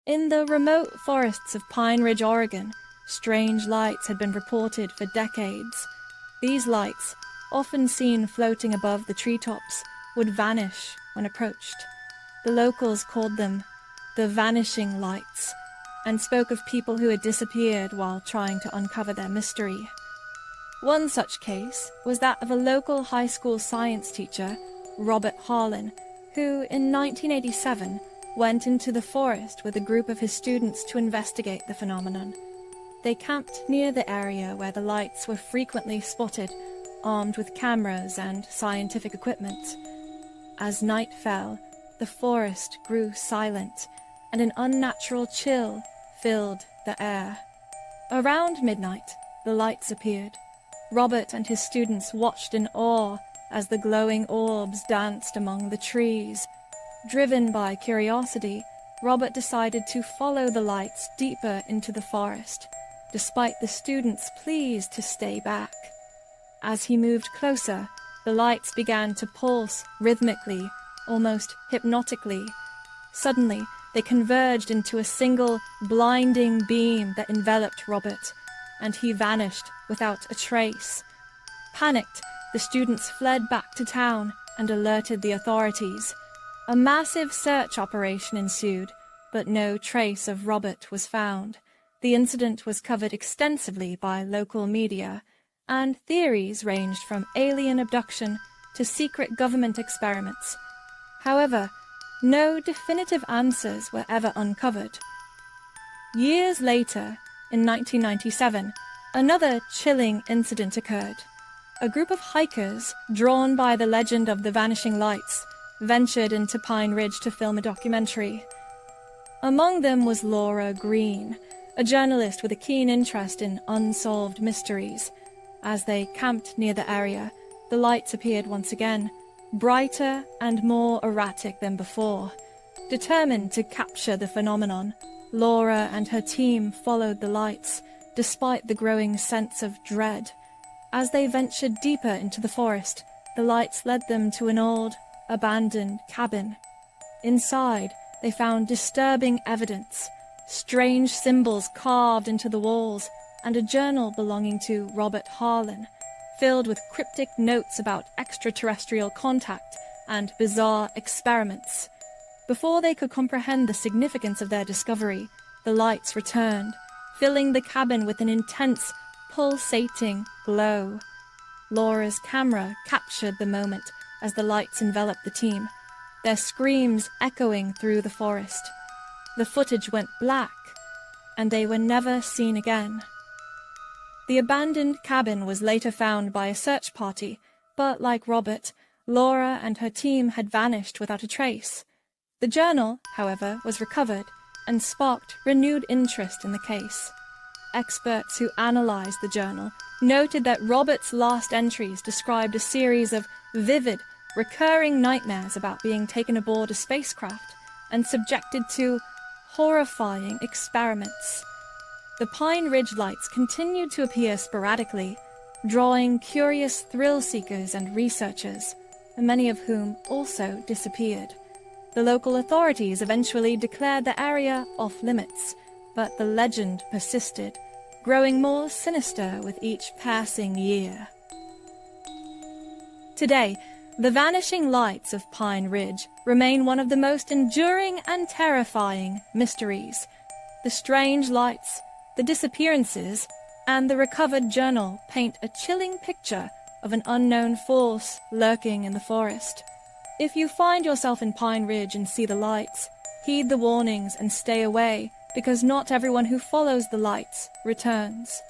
In the remote forests of Pine Ridge, Oregon, strange lights had been reported for decades. These lights, often seen floating above the treetops, would vanish when approached. The locals called them the vanishing lights, and spoke of people who had disappeared while trying to uncover their mystery. One such case was that of a local high school science teacher, Robert Harlan, who in 1987 went into the forest with a group of his students to investigate the phenomenon. They camped near the area where the lights were frequently spotted, armed with cameras and scientific equipment. As night fell, the forest grew silent, and an unnatural chill filled the air. Around midnight, the lights appeared. Robert and his students watched in awe as the glowing orbs danced among the trees. Driven by curiosity, Robert decided to follow the lights deeper into the forest, despite the students' pleas to stay back. As he moved closer, the lights began to pulse rhythmically, almost hypnotically. Suddenly, they converged into a single, blinding beam that enveloped Robert, and he vanished without a trace. Panicked, the students fled back to town and alerted the authorities. A massive search operation ensued, but no trace of Robert was found. The incident was covered extensively by local media, and theories ranged from alien abduction to secret government experiments. However, no definitive answers were ever uncovered. Years later, in 1997, another chilling incident occurred. A group of hikers, drawn by the legend of the vanishing lights, ventured into Pine Ridge to film a documentary. Among them was Laura Green, a journalist with a keen interest in unsolved mysteries. As they camped near the area, the lights appeared once again, brighter and more erratic than before. Determined to capture the phenomenon, Laura and her team followed the lights, despite the growing sense of dread. As they ventured deeper into the forest, the lights led them to an old, abandoned cabin. Inside, they found disturbing evidence, strange symbols carved into the walls, and a journal belonging to Robert Harlan, filled with cryptic notes about extraterrestrial contact and bizarre experiments. Before they could comprehend the significance of their discovery, the lights returned, filling the cabin with an intense, pulsating glow. Laura's camera captured the moment as the lights enveloped the team, their screams echoing through the forest. The footage went black, and they were never seen again. The abandoned cabin was later found by a search party, but like Robert, Laura and her team had vanished without a trace. The journal, however, was recovered and sparked renewed interest in the case. Experts who analyzed the journal noted that Robert's last entries described a series of vivid, recurring nightmares about being taken aboard a spacecraft and subjected to horrifying experiments. The Pine Ridge lights continued to appear sporadically, drawing curious thrill-seekers and researchers, many of whom also disappeared. The local authorities eventually declared the area off-limits, but the legend persisted, growing more sinister with each passing year. Today, the vanishing lights of Pine Ridge remain one of the most enduring and terrifying mysteries. The strange lights, the disappearances, and the recovered journal paint a chilling picture of an unknown force lurking in the forest. If you find yourself in Pine Ridge and see the lights, heed the warnings and stay away, because not everyone who follows the lights returns.